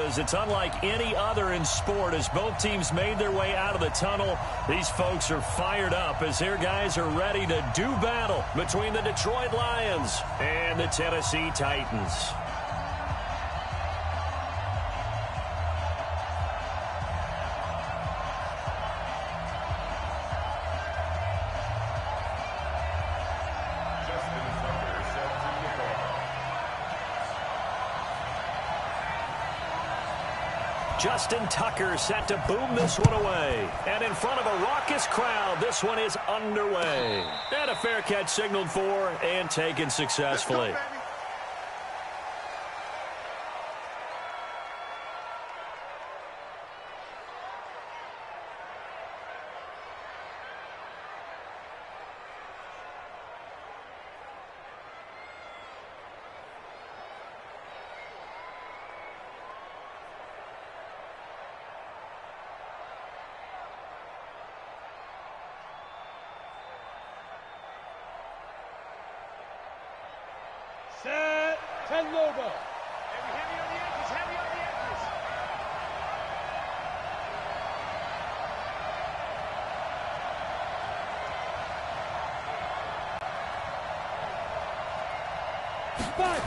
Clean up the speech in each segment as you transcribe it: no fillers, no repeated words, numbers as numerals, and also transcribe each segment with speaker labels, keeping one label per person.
Speaker 1: is. It's unlike any other in sport. As both teams made their way out of the tunnel, these folks are fired up as their guys are ready to do battle between the Detroit Lions and the Tennessee Titans. Justin Tucker set to boom this one away. And in front of a raucous crowd, this one is underway. And a fair catch signaled for and taken successfully.
Speaker 2: Set, 10 Lobo. Heavy on the edges, heavy on the edges. Five.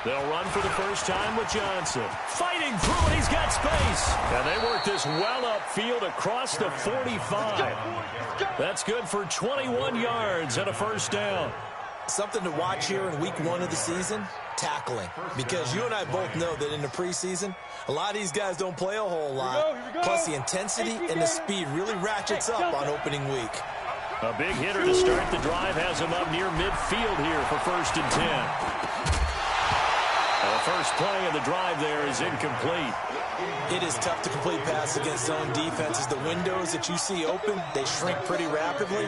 Speaker 1: They'll run for the first time with Johnson. Fighting through, and he's got space. And they work this well upfield across the 45. That's good for 21 yards and a first down.
Speaker 3: Something to watch here in week 1 of the season, tackling. Because you and I both know that in the preseason, a lot of these guys don't play a whole lot.
Speaker 2: Here we go.
Speaker 3: Plus, the intensity and the speed really ratchets up on opening week.
Speaker 1: A big hitter to start the drive has him up near midfield here for 1st and 10. The first play of the drive there is incomplete.
Speaker 3: It is tough to complete passes against zone defenses. The windows that you see open, they shrink pretty rapidly.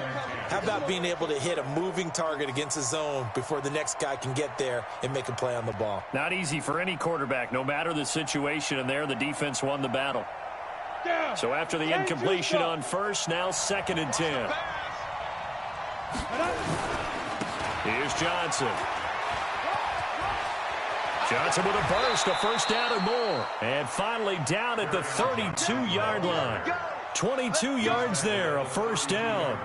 Speaker 3: How about being able to hit a moving target against a zone before the next guy can get there and make a play on the ball?
Speaker 1: Not easy for any quarterback, no matter the situation, and there the defense won the battle. So after the incompletion on first, now 2nd and 10. Here's Johnson. Johnson with a burst, a first down and more. And finally down at the 32-yard line. 22 yards there, a first down.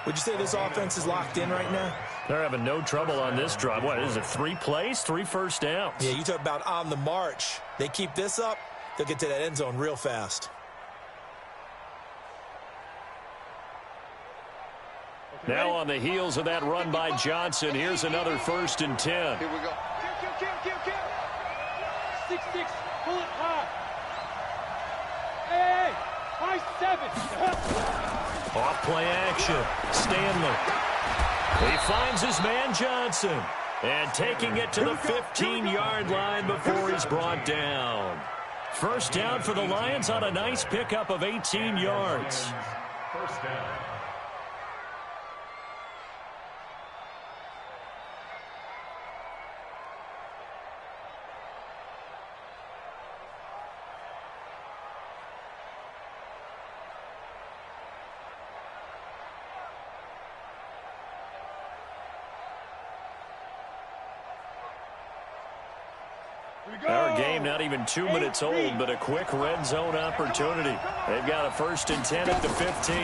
Speaker 3: Would you say this offense is locked in right now?
Speaker 1: They're having no trouble on this drive. What is it, 3 plays, 3 first downs?
Speaker 3: Yeah, you talk about on the march. They keep this up, they'll get to that end zone real fast.
Speaker 1: Now on the heels of that run by Johnson, here's another 1st and 10.
Speaker 2: Here we go. Kill. 6-6, pull it high. Hey, high 7.
Speaker 1: Off play action, Stanley. He finds his man Johnson. And taking it to the 15-yard line before he's brought down. First down for the Lions on a nice pickup of 18 yards.
Speaker 4: First down.
Speaker 1: Our game not even 2 minutes old, but a quick red zone opportunity. They've got a 1st and 10 at the 15.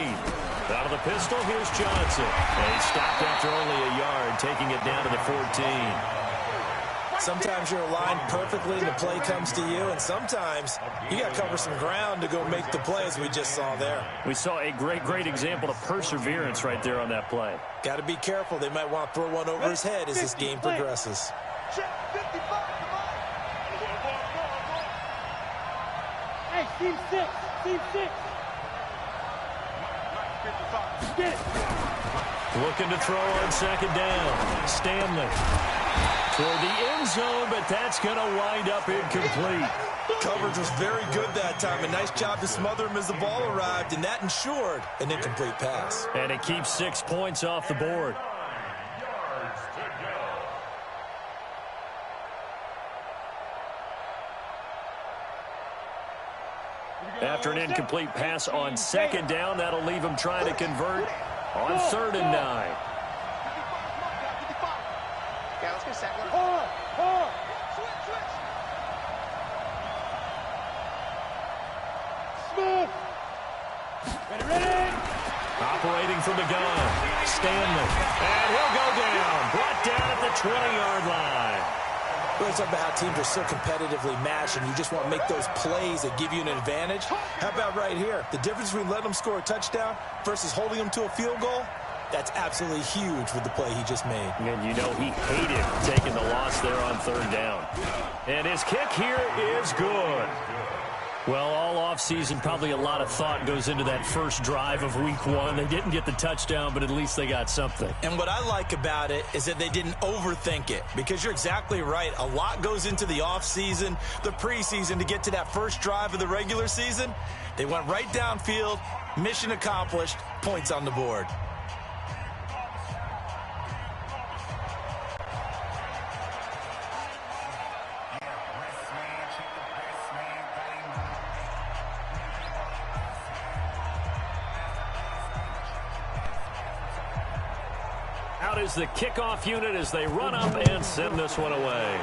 Speaker 1: Out of the pistol, here's Johnson. And he stopped after only a yard, taking it down to the 14.
Speaker 3: Sometimes you're aligned perfectly and the play comes to you, and sometimes you got to cover some ground to go make the play, as we just saw there.
Speaker 1: We saw a great example of perseverance right there on that play.
Speaker 3: Got to be careful. They might want to throw one over his head as this game progresses.
Speaker 2: Hey, team 6. Get it.
Speaker 1: Looking to throw on 2nd down. Stanley toward the end zone, but that's going to wind up incomplete.
Speaker 3: Coverage was very good that time. A nice job to smother him as the ball arrived, and that ensured an incomplete pass.
Speaker 1: And it keeps 6 points off the board. After an incomplete pass on 2nd down, that'll leave him trying to convert on 3rd and 9.
Speaker 2: Okay, let's get set.
Speaker 1: Operating from the gun, Stanley. And he'll go down. Brought down at the 20-yard line.
Speaker 3: We're talking about how teams are so competitively matched, and you just want to make those plays that give you an advantage. How about right here? The difference between letting them score a touchdown versus holding them to a field goal, that's absolutely huge with the play he just made.
Speaker 1: And you know he hated taking the loss there on third down. And his kick here is good. Well, all offseason, probably a lot of thought goes into that first drive of week one. They didn't get the touchdown, but at least they got something.
Speaker 3: And what I like about it is that they didn't overthink it, because you're exactly right. A lot goes into the offseason, the preseason, to get to that first drive of the regular season. They went right downfield, mission accomplished, points on the board.
Speaker 1: Out is the kickoff unit as they run up and send this one away.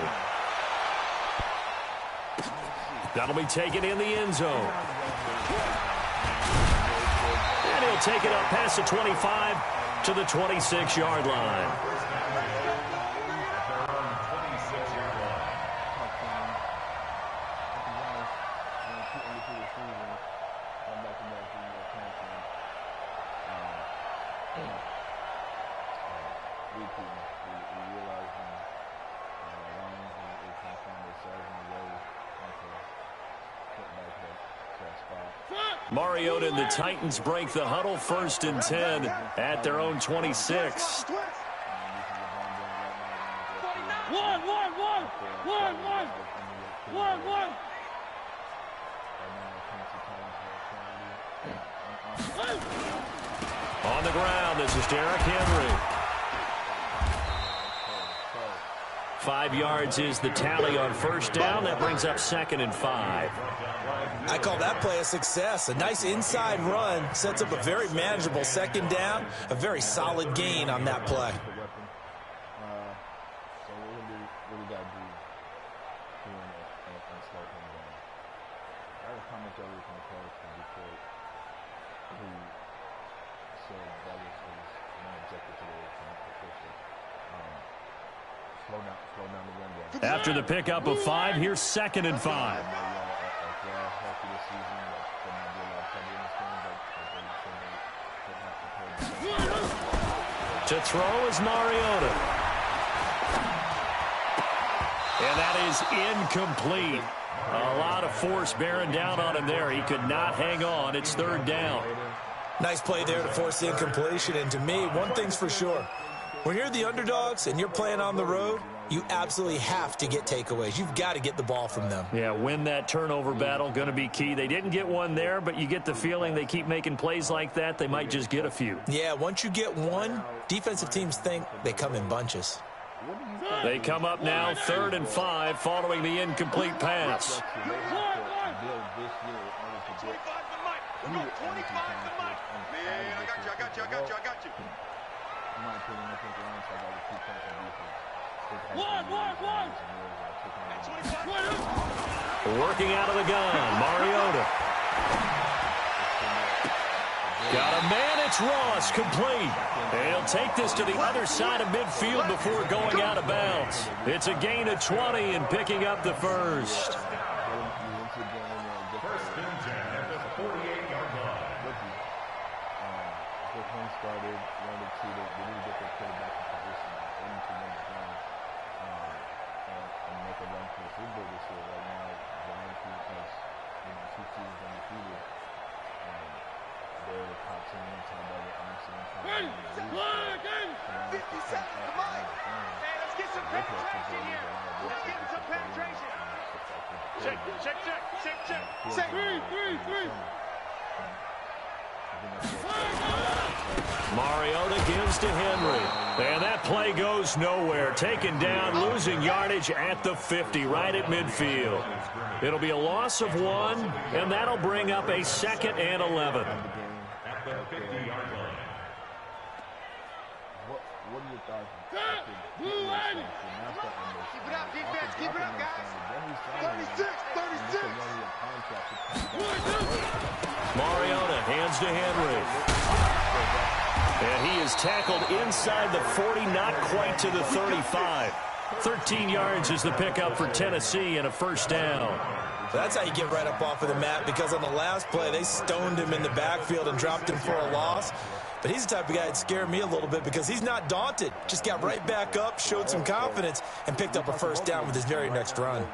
Speaker 1: That'll be taken in the end zone. And he'll take it up past the 25 to the 26-yard line. Mariota and the Titans break the huddle, 1st and 10 at their own 26. On the ground, this is Derrick Henry. 5 yards is the tally on first down. That brings up 2nd and 5.
Speaker 3: I call that play a success. A nice inside run sets up a very manageable 2nd down. A very solid gain on that play.
Speaker 1: After the pickup of 5, here's 2nd and 5. To throw is Mariota. And that is incomplete. A lot of force bearing down on him there. He could not hang on. It's 3rd down.
Speaker 3: Nice play there to force the incompletion. And to me, one thing's for sure. When you're the underdogs and you're playing on the road, you absolutely have to get takeaways. You've got to get the ball from them.
Speaker 1: Yeah, win that turnover battle, going to be key. They didn't get one there, but you get the feeling they keep making plays like that, they might just get a few.
Speaker 3: Yeah, once you get one, defensive teams think they come in bunches.
Speaker 1: They come up now, 3rd and 5, following the incomplete pass.
Speaker 2: 25 to Mike. Come on, 25 to Mike. Man, I got you. In my opinion, I think the Lions have all the key points on defense.
Speaker 1: Working out of the gun, Mariota. Got a man, it's Ross, complete. And he'll take this to the other side of midfield before going out of bounds. It's a gain of 20 and picking up the first. Mariota gives to Henry. And that play goes nowhere. Taken down, losing yardage at the 50, right at midfield. It'll be a loss of 1, and that'll bring up a 2nd and 11.
Speaker 2: What are your thoughts? Keep it up, defense. Keep it up, guys. 36.
Speaker 1: Mariota Hands to Henry. And he is tackled inside the 40, not quite to the 35. 13 yards is the pickup for Tennessee and a first down.
Speaker 3: That's how you get right up off of the mat, because on the last play, they stoned him in the backfield and dropped him for a loss. But he's the type of guy that scared me a little bit because he's not daunted. Just got right back up, showed some confidence, and picked up a first down with his very next run.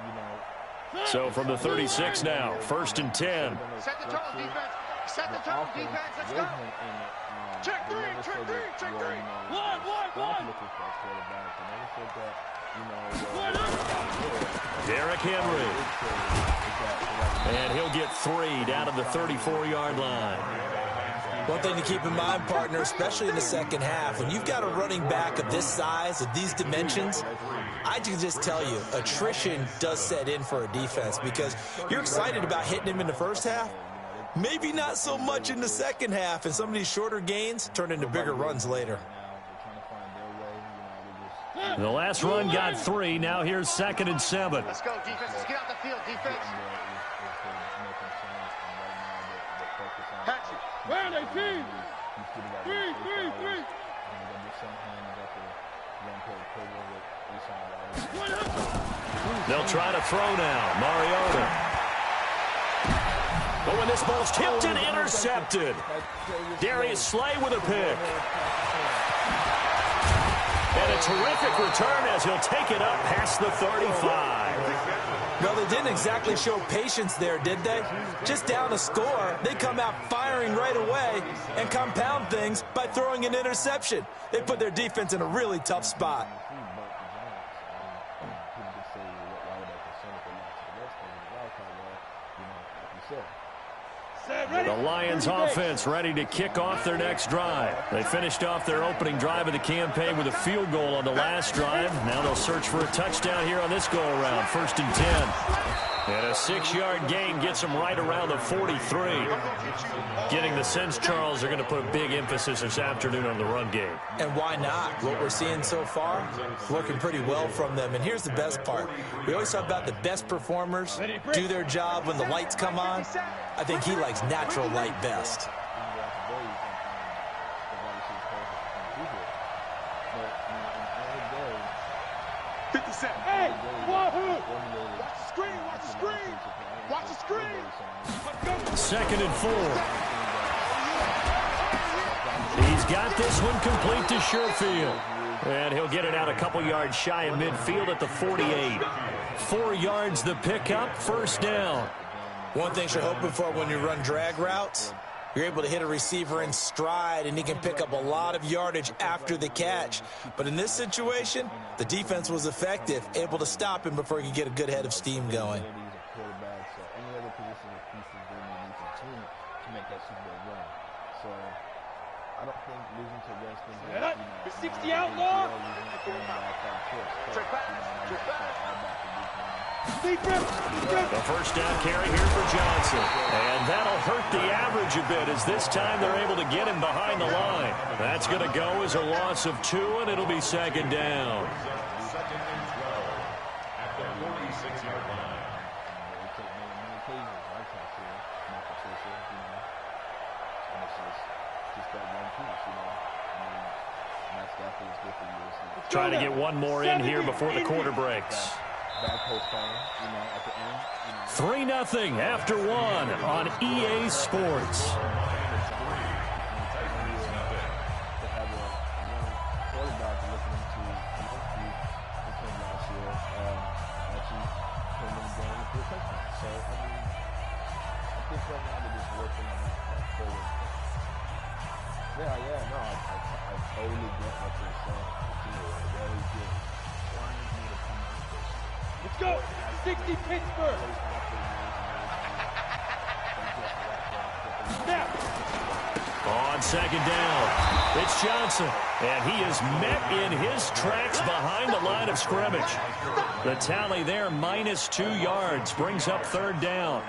Speaker 1: So from the 36 now, 1st and 10.
Speaker 2: Set the tone, defense. Set the tone, defense. Let's go. Check three, check three, check three. One.
Speaker 1: Derrick Henry. And he'll get 3 down to the 34-yard line.
Speaker 3: One thing to keep in mind, partner, especially in the second half, when you've got a running back of this size, of these dimensions, I can just tell you, attrition does set in for a defense, because you're excited about hitting him in the first half, maybe not so much in the second half, and some of these shorter gains turn into bigger runs later.
Speaker 1: The last run got 3. Now here's 2nd and 7.
Speaker 2: Let's go, defense. Let's get out the field, defense. Catch it.
Speaker 4: Where are they, team? Three.
Speaker 1: They'll try to throw now. Mariota. But when this ball's tipped and intercepted. Darius Slay with a pick. And a terrific return as he'll take it up past the 35.
Speaker 3: Well, they didn't exactly show patience there, did they? Just down a score, they come out firing right away and compound things by throwing an interception. They put their defense in a really tough spot.
Speaker 1: The Lions offense ready to kick off their next drive. They finished off their opening drive of the campaign with a field goal on the last drive. Now they'll search for a touchdown here on this go-around. 1st and 10. And a 6-yard gain gets them right around the 43. Getting the sense, Charles, they're going to put a big emphasis this afternoon on the run game.
Speaker 3: And why not? What we're seeing so far, working pretty well from them. And here's the best part. We always talk about the best performers do their job when the lights come on. I think he likes natural light best.
Speaker 4: Hey, Wahoo! Watch the screen, watch the screen! Watch the screen!
Speaker 1: 2nd and 4. He's got this one complete to Sherfield. And he'll get it out a couple yards shy of midfield at the 48. 4 yards the pickup, first down.
Speaker 3: One thing you're hoping for when you run drag routes, you're able to hit a receiver in stride, and he can pick up a lot of yardage after the catch. But in this situation, the defense was effective, able to stop him before he could get a good head of steam going.
Speaker 4: The 60 outlaw.
Speaker 1: The first down carry here for Johnson. And that'll hurt the average a bit as this time they're able to get him behind the line. That's going to go as a loss of 2, and it'll be 2nd down. Trying to get one more in here before the quarter breaks. 3-0 after 1 on EA Sports.
Speaker 4: Let's go. 60 Pittsburgh. Now.
Speaker 1: On 2nd down, it's Johnson. And he is met in his tracks behind the line of scrimmage. The tally there, -2 yards, brings up 3rd down.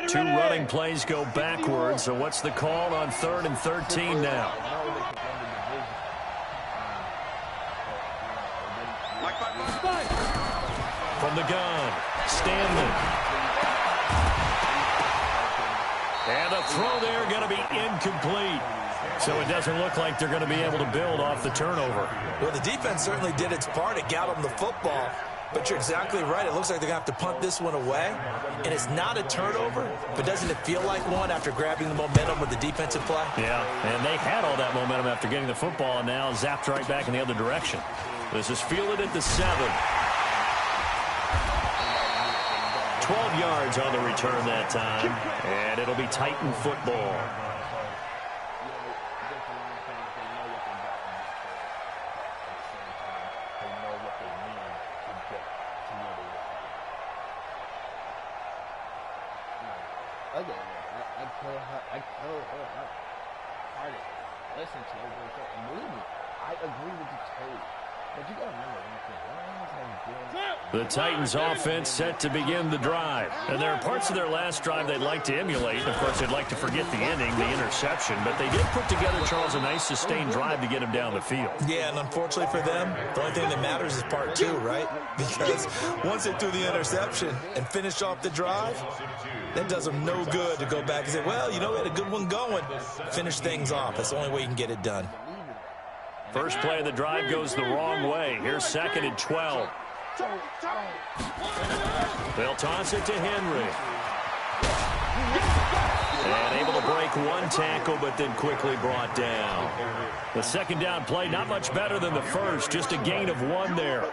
Speaker 1: Two running plays go backwards, so what's the call on 3rd and 13 now? From the gun, Stanley. And the throw there going to be incomplete. So it doesn't look like they're going to be able to build off the turnover.
Speaker 3: Well, the defense certainly did its part. It got them the football. But you're exactly right. It looks like they're going to have to punt this one away. And it's not a turnover, but doesn't it feel like one after grabbing the momentum with the defensive play?
Speaker 1: Yeah, and they had all that momentum after getting the football and now zapped right back in the other direction. This is fielded at the 7. 12 yards on the return that time, and it'll be Titan football. The Titans offense set to begin the drive. And there are parts of their last drive they'd like to emulate. Of course, they'd like to forget the ending, the interception. But they did put together, Charles, a nice sustained drive to get him down the field. Yeah, and unfortunately for them, the only thing that matters is part 2, right? Because once they threw the interception and finished off the drive, that does them no good to go back and say, well, you know, we had a good one going. Finish things off. That's the only way you can get it done. First play of the drive goes the wrong way. Here's 2nd and 12. They'll toss it to Henry. And able to break one tackle, but then quickly brought down. The second down play, not much better than the first, just a gain of 1 there.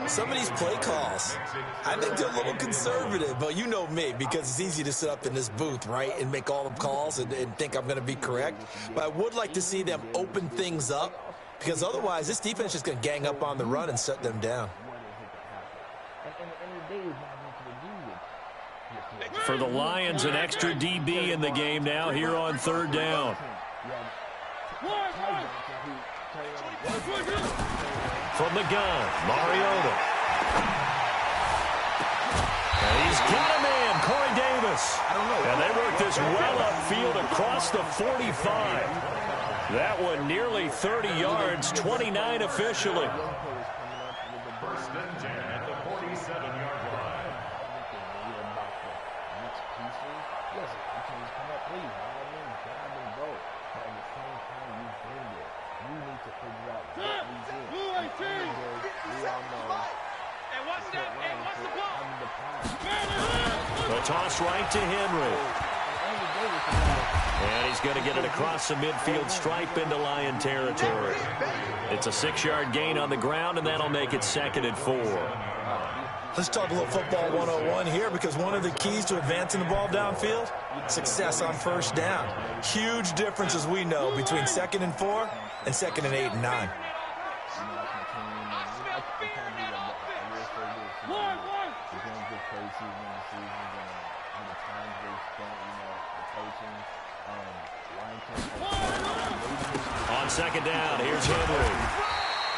Speaker 3: Some of these play calls, I think they're a little conservative, but you know me, because it's easy to sit up in this booth, right, and make all the calls and think I'm going to be correct. But I would like to see them open things up, because otherwise this defense is just going to gang up on the run and shut them down.
Speaker 1: For the Lions, an extra DB in the game now here on 3rd down. From the gun, Mariota. And he's got a man, Corey Davis. And they work this well upfield across the 45. That one nearly 30 yards, 29 officially.
Speaker 2: First and 10 at the 47-yard line.
Speaker 1: The toss right to Henry. And he's going to get it across the midfield stripe into Lion territory. It's a 6-yard gain on the ground, and that'll make it 2nd and 4.
Speaker 3: Let's talk a little football 101 here, because one of the keys to advancing the ball downfield, success on first down. Huge difference, as we know, between 2nd and 4 and 2nd and 8 and 9.
Speaker 1: On 2nd down, here's Henry.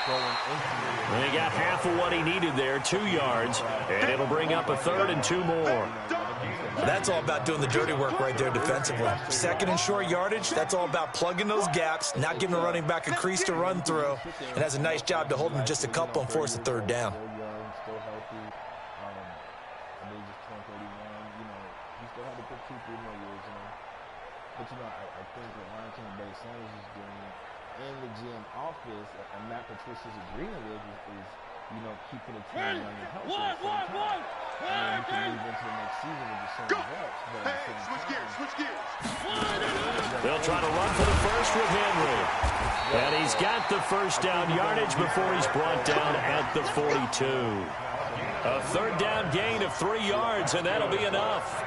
Speaker 1: And he got half of what he needed there, 2 yards, and it'll bring up a 3rd and 2 more.
Speaker 3: That's all about doing the dirty work right there defensively. 2nd and short yardage, that's all about plugging those gaps, not giving a running back a crease to run through, and has a nice job to hold him just a couple and force a 3rd down.
Speaker 5: But, you know, I think what Washington and Barry Sanders is doing in the GM office, and Matt Patricia's agreement with, is you know, keeping the team young and healthy at the same time. And you can move into the next season with the same reps. But
Speaker 2: Hey, switch gears.
Speaker 1: They'll try to run for the first with Henry. And he's got the first down yardage before he's brought down at the 42. A 3rd down gain of 3 yards, and that'll be enough.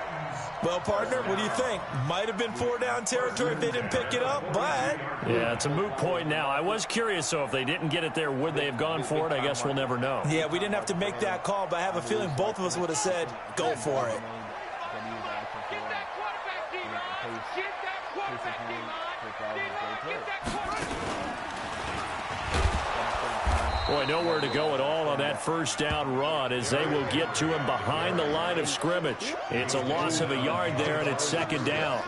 Speaker 3: Well, partner, what do you think? Might have been 4-down territory if they didn't pick it up, but...
Speaker 1: Yeah, it's a moot point now. I was curious, so if they didn't get it there, would they have gone for it? I guess we'll never know.
Speaker 3: Yeah, we didn't have to make that call, but I have a feeling both of us would have said, go for it.
Speaker 4: Get that quarterback, D-line. Get that quarterback, D-line. Get that quarterback.
Speaker 1: Boy, nowhere to go at all on that first down run as they will get to him behind the line of scrimmage. It's a loss of a yard there, and it's 2nd down.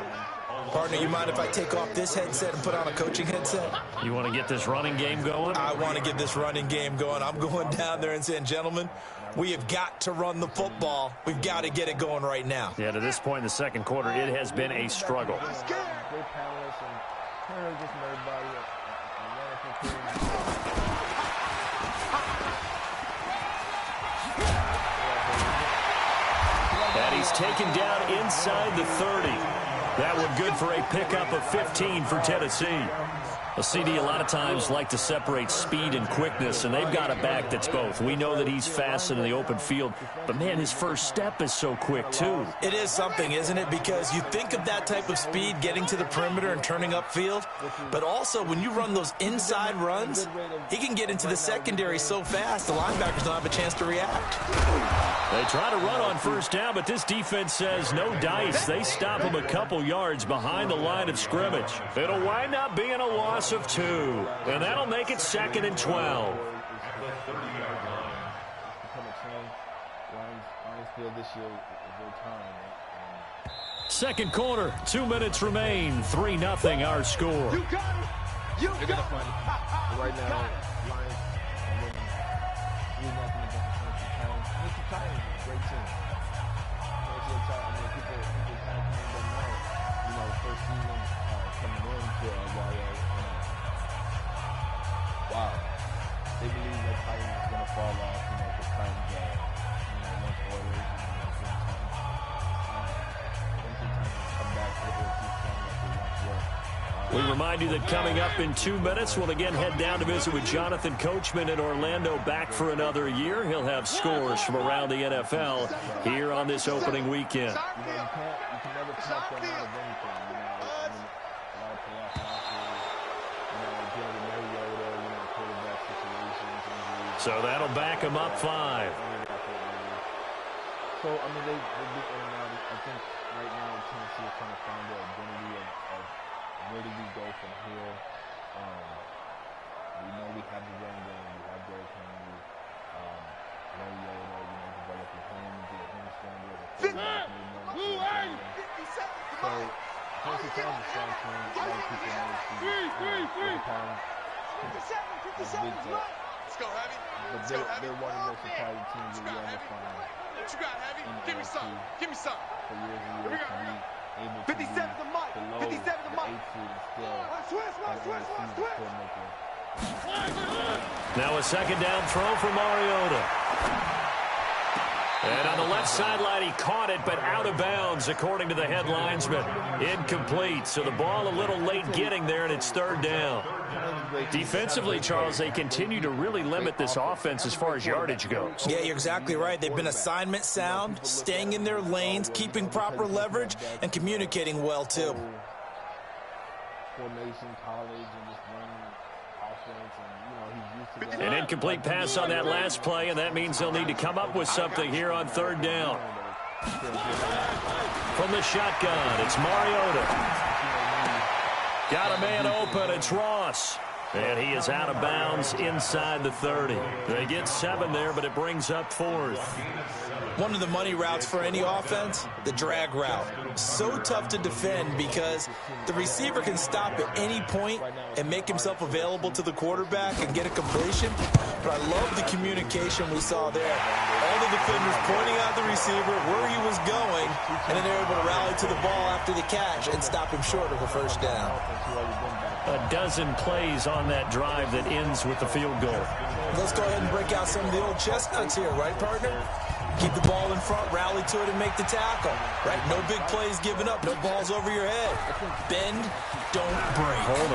Speaker 3: Partner, you mind if I take off this headset and put on a coaching headset?
Speaker 1: You want to get this running game going?
Speaker 3: I want to get this running game going. I'm going down there and saying, gentlemen, we have got to run the football. We've got to get it going right now.
Speaker 1: Yeah, to this point in the second quarter, it has been a struggle.
Speaker 5: Great panelists and just everybody.
Speaker 1: And he's taken down inside the 30. That one good for a pickup of 15 for Tennessee. A CD a lot of times like to separate speed and quickness, and they've got a back that's both. We know that he's fast in the open field, but, man, his first step is so quick, too.
Speaker 3: It is something, isn't it? Because you think of that type of speed getting to the perimeter and turning upfield, but also when you run those inside runs, he can get into the secondary so fast the linebackers don't have a chance to react.
Speaker 1: They try to run on first down, but this defense says no dice. They stop him a couple yards behind the line of scrimmage. It'll wind up being a loss of 2, and that'll make it 2nd and 12. Second quarter, 2 minutes remain, 3-0 our score.
Speaker 5: You got it. You got it. Right now, Lions are winning 3-0 against the Titans. The Titans is a great team. People kind of know, first season coming into WIO. Wow, they believe that Titans is going to fall off. The Titans, once Oilers, come back to the strong like they once were.
Speaker 1: We remind you that coming up in 2 minutes, we'll again head down to visit with Jonathan Coachman in Orlando, back for another year. He'll have scores from around the NFL here on this opening weekend.
Speaker 5: You can never talk them out of anything. A lot of playoff losses, dealing with Mariota, quarterback situations, injuries.
Speaker 1: So that'll back him up 5.
Speaker 5: So, they do in and out. I think right now Tennessee is trying to find the identity of where do we go from here. We know we have the run game. We have Derrick Henry. Mariota, developing him, get him stronger as a quarterback. So, Tennessee Titans is a strong team. A lot of people know this team.
Speaker 2: Let's go, Heavy.
Speaker 5: But they're one of the most surprising teams that we ever find.
Speaker 2: What you got, Heavy? Give me some. Give me some.
Speaker 5: For years and years to be able to
Speaker 2: 57 to Mike.
Speaker 5: below
Speaker 2: 57 to
Speaker 5: the
Speaker 2: Mike.
Speaker 5: 8th seed and still still make it.
Speaker 1: Now a second down throw for Mariota. And on the left sideline, he caught it, but out of bounds, according to the headlinesman. Incomplete. So the ball a little late getting there, and it's 3rd down. Defensively, Charles, they continue to really limit this offense as far as yardage goes.
Speaker 3: Yeah, you're exactly right. They've been assignment sound, staying in their lanes, keeping proper leverage, and communicating well, too.
Speaker 5: Formation, college, and just running offense, and he's used to that.
Speaker 1: An incomplete pass on that last play, and that means they'll need to come up with something here on 3rd down. From the shotgun, it's Mariota. Got a man open, it's Ross. And he is out of bounds inside the 30. They get 7 there, but it brings up 4th.
Speaker 3: One of the money routes for any offense, the drag route. So tough to defend because the receiver can stop at any point and make himself available to the quarterback and get a completion. But I love the communication we saw there. All the defenders pointing out the receiver, where he was going, and then they're able to rally to the ball after the catch and stop him short of a first down.
Speaker 1: A dozen plays on that drive that ends with the field goal.
Speaker 3: Let's go ahead and break out some of the old chestnuts here, right, partner? Keep the ball in front, rally to it, and make the tackle. Right? No big plays given up, no balls over your head. Bend, don't break.
Speaker 1: Hold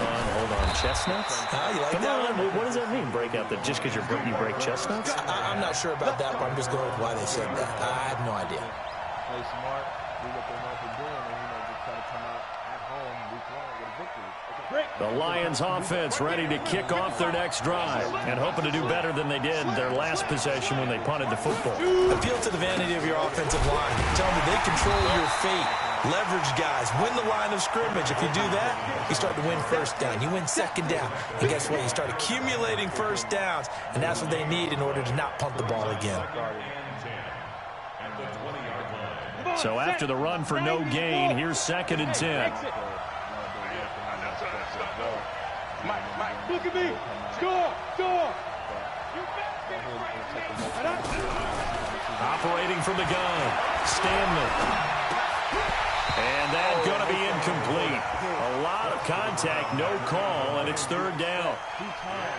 Speaker 1: on. Chestnuts?
Speaker 3: You like
Speaker 1: Come
Speaker 3: that
Speaker 1: on,
Speaker 3: one?
Speaker 1: what does that mean, break out? That just because you break chestnuts?
Speaker 3: I'm not sure about that, but I'm just going with why they said that. I have no idea.
Speaker 5: Play smart, do what they're known for doing, and just try to come out at home week 1 with a victory.
Speaker 1: The Lions offense ready to kick off their next drive and hoping to do better than they did their last possession when they punted the football.
Speaker 3: Appeal to the vanity of your offensive line. Tell them that they control your fate. Leverage guys. Win the line of scrimmage. If you do that, you start to win first down. You win second down. And guess what? You start accumulating first downs, and that's what they need in order to not punt the ball again.
Speaker 1: So after the run for no gain, here's 2nd and 10.
Speaker 4: Look at me. Score.
Speaker 1: Operating from the gun, Stanley. And that's going to be incomplete. A lot of contact, no call, and it's third down.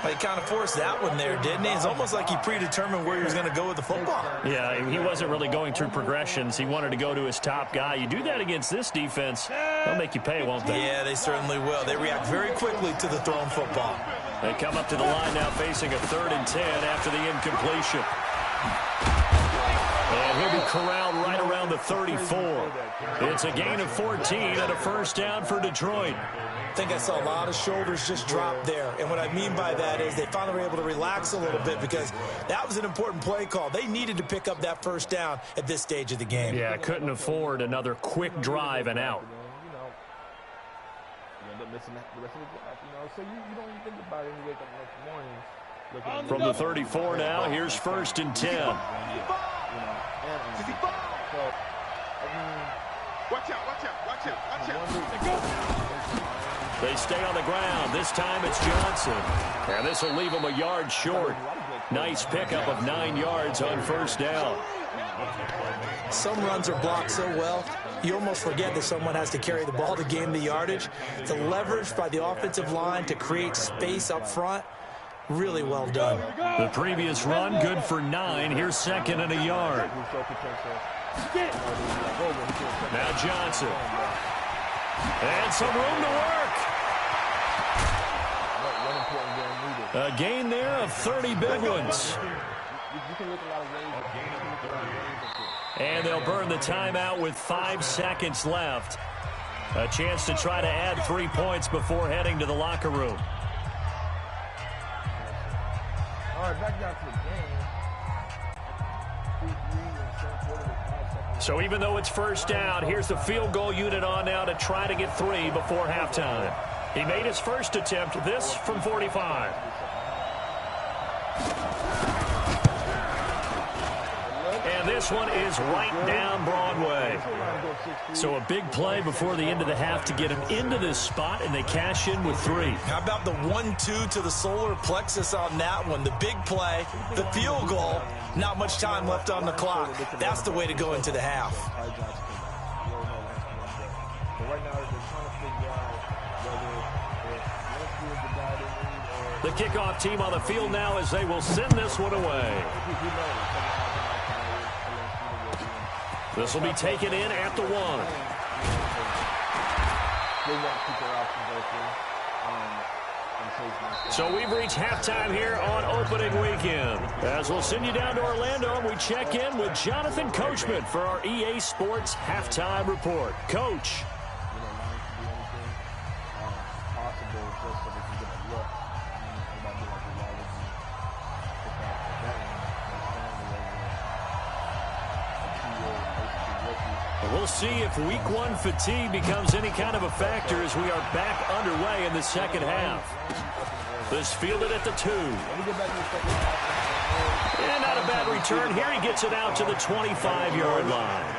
Speaker 3: He kind of forced that one there, didn't he? It's almost like he predetermined where he was going to go with the football.
Speaker 1: Yeah, he wasn't really going through progressions. He wanted to go to his top guy. You do that against this defense, they'll make you pay, won't they?
Speaker 3: Yeah, they certainly will. They react very quickly to the thrown football.
Speaker 1: They come up to the line now facing a 3rd and 10 after the incompletion. And he'll be corralled right around the 34. It's a gain of 14 and a first down for Detroit.
Speaker 3: I think I saw a lot of shoulders just drop there. And what I mean by that is they finally were able to relax a little bit because that was an important play call. They needed to pick up that first down at this stage of the game.
Speaker 1: Yeah, couldn't afford another quick drive and out.
Speaker 5: You end up missing the rest of the drive, so you don't even think about it when you wake up next morning.
Speaker 1: From the 34 now, here's 1st and 10.
Speaker 2: Watch out.
Speaker 1: They stay on the ground. This time it's Johnson. And this will leave him a yard short. Nice pickup of 9 yards on first down.
Speaker 3: Some runs are blocked so well, you almost forget that someone has to carry the ball to gain the yardage. The leverage by the offensive line to create space up front, really well done.
Speaker 1: The previous run, good for 9. Here's 2nd and a yard. Now Johnson. And some room to work. A gain there of 30 big ones. And they'll burn the timeout with 5 seconds left. A chance to try to add 3 points before heading to the locker room.
Speaker 5: All right, back down to the game.
Speaker 1: So even though it's first down, here's the field goal unit on now to try to get 3 before halftime. He made his first attempt, this from 45. And this one is right down Broadway. So a big play before the end of the half to get him into this spot, and they cash in with 3.
Speaker 3: How about the 1-2 to the solar plexus on that one? The big play, the field goal, not much time left on the clock. That's the way to go into the half.
Speaker 1: The kickoff team on the field now as they will send this one away. This will be taken in at the 1. So we've reached halftime here on opening weekend. As we'll send you down to Orlando, and we check in with Jonathan Coachman for our EA Sports Halftime Report. Coach. We'll see if week 1 fatigue becomes any kind of a factor as we are back underway in the second half. This fielded at the 2. And not a bad return. Here he gets it out to the 25-yard line.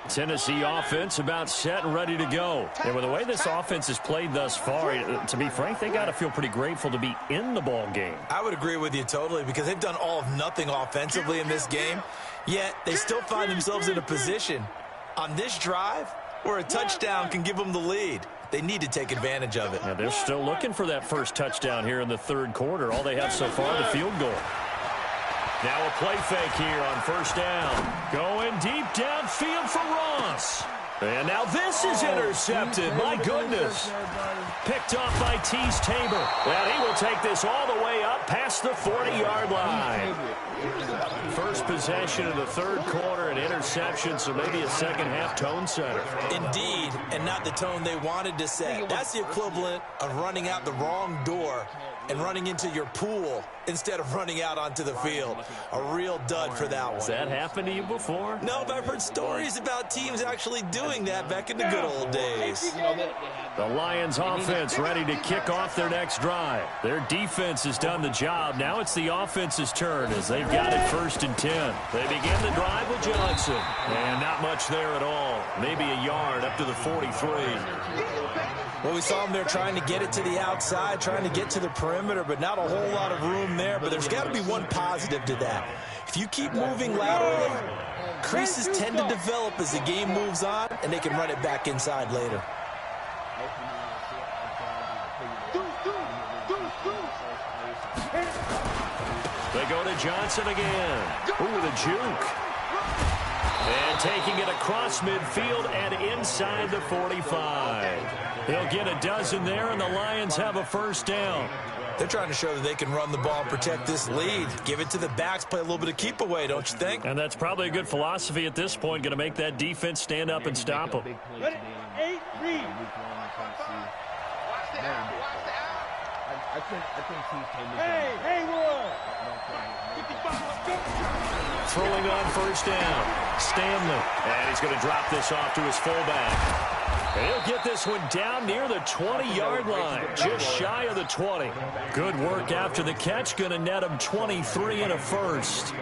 Speaker 1: Tennessee offense about set and ready to go. And with the way this offense has played thus far, to be frank, they got to feel pretty grateful to be in the ball game.
Speaker 3: I would agree with you totally because they've done all of nothing offensively in this game, yet they still find themselves in a position on this drive where a touchdown can give them the lead. They need to take advantage of it.
Speaker 1: Yeah, they're still looking for that first touchdown here in the 3rd quarter. All they have so far, the field goal. Now a play fake here on first down. Going deep downfield for Ross. And now this is intercepted. My goodness. Picked off by Tease Tabor. And he will take this all the way up past the 40-yard line. First possession of the 3rd quarter, an interception, so maybe a second-half tone setter.
Speaker 3: Indeed, and not the tone they wanted to set. That's the equivalent of running out the wrong door and running into your pool instead of running out onto the field. A real dud for that one.
Speaker 1: Has that happened to you before?
Speaker 3: No, but I've heard stories about teams actually doing that back in the good old days.
Speaker 1: The Lions offense ready to kick off their next drive. Their defense has done the job. Now it's the offense's turn as they've got it 1st and 10. They begin the drive with Johnson. And not much there at all. Maybe a yard up to the 43.
Speaker 3: Well, we saw them there trying to get it to the outside, trying to get to the perimeter, but not a whole lot of room there. But there's got to be one positive to that. If you keep moving laterally, creases tend to develop as the game moves on, and they can run it back inside later.
Speaker 1: They go to Johnson again. Ooh, the juke. And taking it across midfield and inside the 45. He'll get a dozen there, and the Lions have a 1st down.
Speaker 3: They're trying to show that they can run the ball and protect this lead. Give it to the backs, play a little bit of keep away, don't you think?
Speaker 1: And that's probably a good philosophy at this point, going to make that defense stand up and stop them.
Speaker 4: Ready? 8, read.
Speaker 5: I think teams can make
Speaker 4: Hey, Haywood. 55.
Speaker 1: Throwing on 1st down. Stanley. And he's going to drop this off to his fullback. And he'll get this one down near the 20-yard line, just shy of the 20. Good work after the catch, going to net him 23 and a 1st.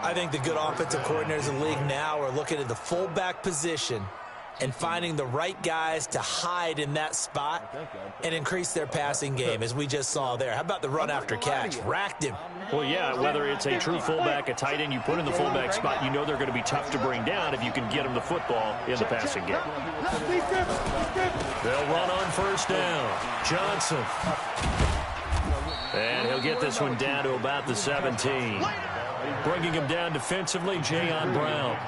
Speaker 3: I think the good offensive coordinators in the league now are looking at the fullback position and finding the right guys to hide in that spot and increase their passing game, as we just saw there. How about the run after catch? Racked him.
Speaker 1: Well, yeah, whether it's a true fullback, a tight end you put in the fullback spot, you know they're going to be tough to bring down if you can get them the football in the passing game. They'll run on 1st down. Johnson. And he'll get this one down to about the 17. Bringing him down defensively, Jayon Brown.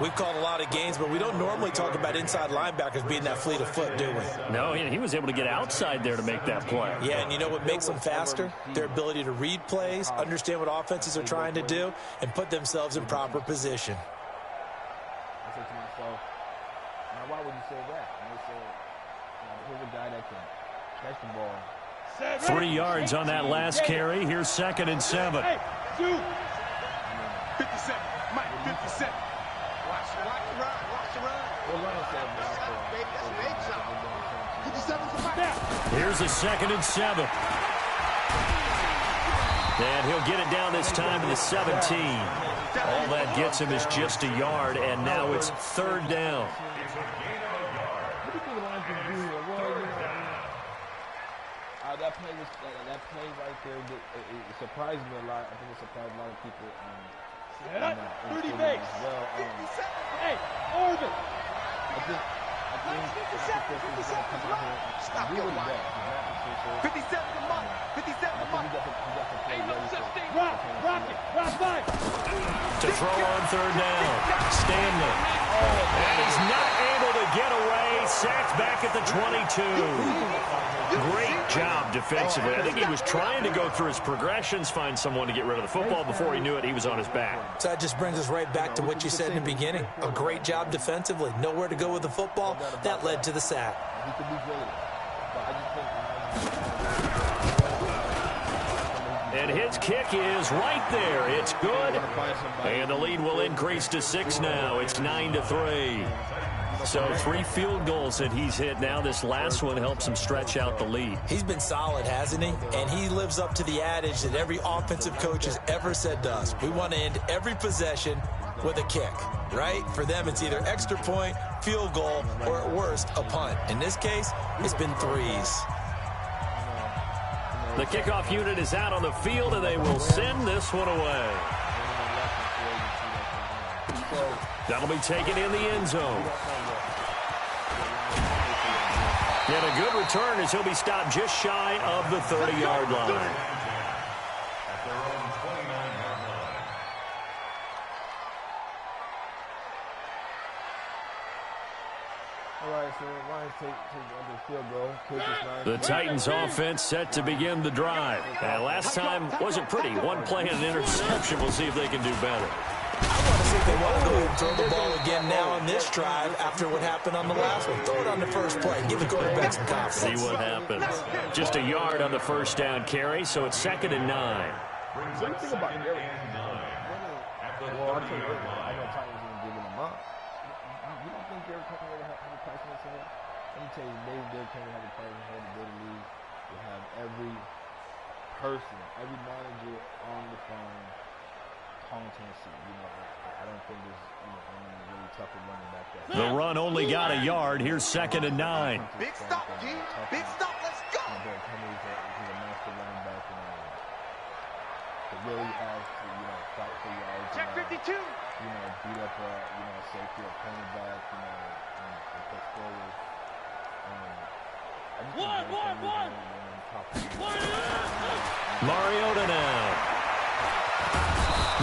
Speaker 3: We've called a lot of games, but we don't normally talk about inside linebackers being that fleet of foot, do we?
Speaker 1: No, he was able to get outside there to make that play.
Speaker 3: Yeah, and you know what makes them faster? Their ability to read plays, understand what offenses are trying to do, and put themselves in proper position.
Speaker 5: I said to myself, now why would you say that? And they said, here's a guy that can catch the ball.
Speaker 1: 3 yards on that last carry. Here's 2nd and 7.
Speaker 2: 57. Mike, 57. Watch the run.
Speaker 1: Here's a 2nd and 7. And he'll get it down this time to the 17. All that gets him is just a yard, and now it's 3rd down.
Speaker 5: What do you think the Lions can do here? Well, that play right there, it surprised me a lot. I think it surprised a lot of people.
Speaker 4: 30 base.
Speaker 5: Well,
Speaker 4: Hey, Orbit.
Speaker 5: I think 57.
Speaker 2: Stop your line. 57 to Mike. 57 to Mike.
Speaker 4: Ain't no such thing. Rock it.
Speaker 1: To throw on 3rd down. Stanley. And he's not able to get away. Sacked back at the 22. Great job defensively. I think he was trying to go through his progressions, find someone to get rid of the football. Before he knew it, he was on his back.
Speaker 3: So that just brings us right back to what you said in the beginning. A great job defensively. Nowhere to go with the football. That led to the sack.
Speaker 5: He could be great. But I just think
Speaker 1: And his kick is right there. It's good. And the lead will increase to 6 now. It's 9-3. So 3 field goals that he's hit now. This last one helps him stretch out the lead.
Speaker 3: He's been solid, hasn't he? And he lives up to the adage that every offensive coach has ever said to us. We want to end every possession with a kick, right? For them, it's either extra point, field goal, or at worst, a punt. In this case, it's been 3s.
Speaker 1: The kickoff unit is out on the field, and they will send this one away. That'll be taken in the end zone. And a good return as he'll be stopped just shy of the 30-yard line.
Speaker 5: all right, so Lions take the field goal.
Speaker 1: The Titans offense set to begin the drive. And last time wasn't pretty. One play and an interception. We'll see if they can do better.
Speaker 3: I want to see if they want to go and throw the ball again now on this drive after what happened on the last one. Throw it on the first play. Give the quarterback some confidence.
Speaker 1: See what happens. Just a yard on the first down carry, so it's 2nd and 9.
Speaker 2: brings
Speaker 5: What do
Speaker 2: up
Speaker 5: you think about
Speaker 2: second
Speaker 5: Derrick?
Speaker 2: and 9 at the
Speaker 5: Well, I
Speaker 2: 13-yard
Speaker 5: told you, I know
Speaker 2: line.
Speaker 5: Titans even giving them up. You don't think Derrick Henry would have a price in his head? Let me tell you, Derrick Henry has a price in his head to go to the league. You have every person, every manager on the phone calling Tennessee. You know, I don't think there's any really tougher running back there.
Speaker 1: The run only got a yard. Here's 2nd and 9.
Speaker 2: Big stop, G. Big stop. Let's go.
Speaker 5: Derrick Henry is a master running back, and to really have to, fight for yards.
Speaker 4: Check 52.
Speaker 5: Beat up a safety, a cornerback, and push forward. I just think Derrick Henry is one of the top.
Speaker 1: Mariota now.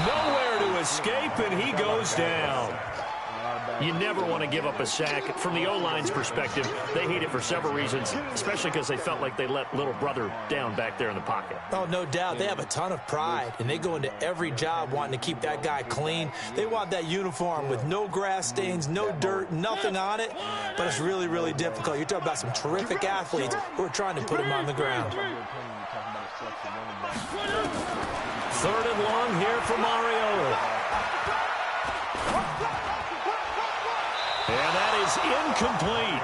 Speaker 1: Nowhere to escape, and he goes down. You never want to give up a sack. From the O-line's perspective, they hate it for several reasons, especially because they felt like they let little brother down back there in the pocket.
Speaker 3: Oh, no doubt. They have a ton of pride, and they go into every job wanting to keep that guy clean. They want that uniform with no grass stains, no dirt, nothing on it, but it's really, really difficult. You're talking about some terrific athletes who are trying to put him on the ground.
Speaker 1: 3rd and long here for Mariota. And that is incomplete.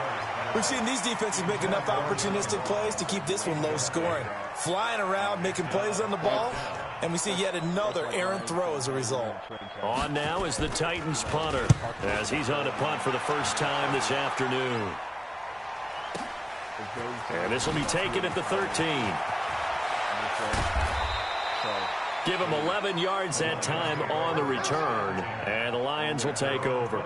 Speaker 3: We've seen these defenses make enough opportunistic plays to keep this one low scoring. Flying around, making plays on the ball, and we see yet another errant throw as a result.
Speaker 1: On now is the Titans punter, as he's on a punt for the first time this afternoon. And this will be taken at the 13. Give him 11 yards that time on the return, and the Lions will take over.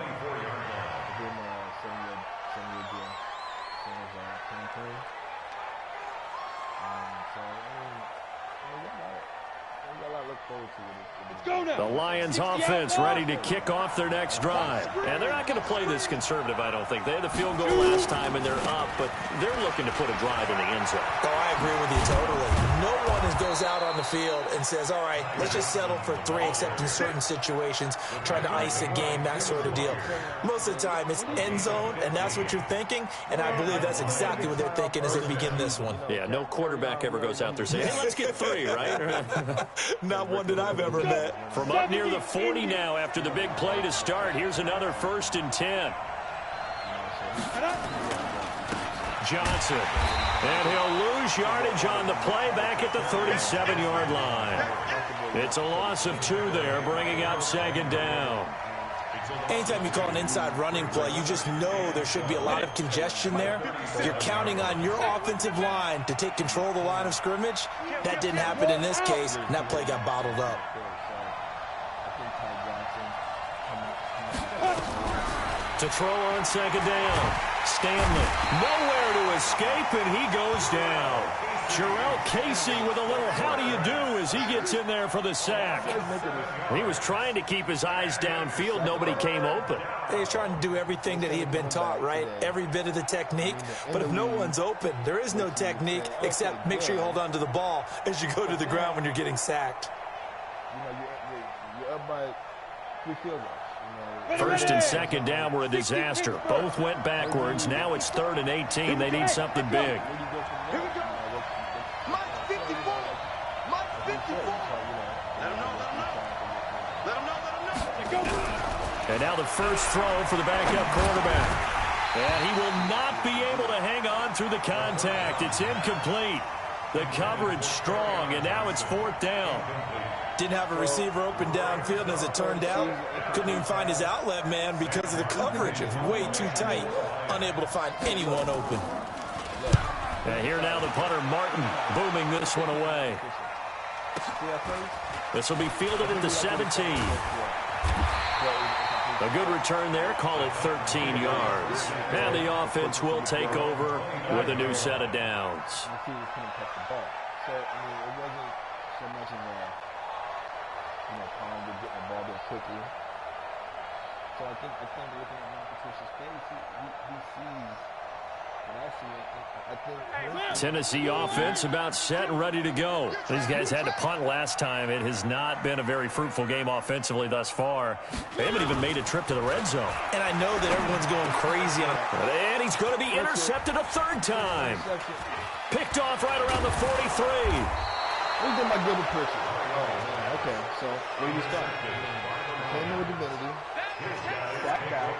Speaker 1: The Lions offense ready to kick off their next drive. And they're not going to play this conservative, I don't think. They had the field goal last time, and they're up, but they're looking to put a drive in the end zone.
Speaker 3: Oh, I agree with you totally. No one goes out on the field and says, all right, let's just settle for 3, except in certain situations, trying to ice a game, that sort of deal. Most of the time, it's end zone, and that's what you're thinking, and I believe that's exactly what they're thinking as they begin this one.
Speaker 1: Yeah, no quarterback ever goes out there saying, hey, let's get 3, right?
Speaker 3: Not one that I've ever met.
Speaker 1: From up near the 40 now after the big play to start, here's another 1st and 10. Johnson. And he'll lose yardage on the play back at the 37-yard line. It's a loss of 2 there, bringing up 2nd down.
Speaker 3: Anytime you call an inside running play, you just know there should be a lot of congestion there. You're counting on your offensive line to take control of the line of scrimmage. That didn't happen in this case, and that play got bottled up.
Speaker 1: To throw on 2nd down. Stanley, nowhere to escape, and he goes down. Jarrell Casey with a little how do you do as he gets in there for the sack. He was trying to keep his eyes downfield. Nobody came open.
Speaker 3: He's trying to do everything that he had been taught, right? Every bit of the technique. But if no one's open, there is no technique except make sure you hold on to the ball as you go to the ground when you're getting sacked.
Speaker 5: You're up by 3 field goals.
Speaker 1: 1st and 2nd down were a disaster. Both went backwards. Now it's 3rd and 18. They need something big. And now the first throw for the backup quarterback. And he will not be able to hang on through the contact. It's incomplete. The coverage strong, and now it's 4th down.
Speaker 3: Didn't have a receiver open downfield, and as it turned out, couldn't even find his outlet man because of the coverage. It's way too tight, unable to find anyone open.
Speaker 1: And here now the punter, Martin, booming this one away. This will be fielded at the 17. A good return there, call it 13 yards. And the offense will take over with a new set of downs.
Speaker 5: So, I mean, it wasn't so much of a, calling to get the ball there quickly. So I think looking at Matt Patricia's face, he sees what I see. I think
Speaker 1: Tennessee offense about set and ready to go. These guys had to punt last time. It has not been a very fruitful game offensively thus far. They haven't even made a trip to the red zone.
Speaker 3: And I know that everyone's going crazy on it.
Speaker 1: And he's going to be intercepted a 3rd time. Picked off right around the 43.
Speaker 5: Look at my good picture. Okay, so where do we start? Came in with divinity. Step back.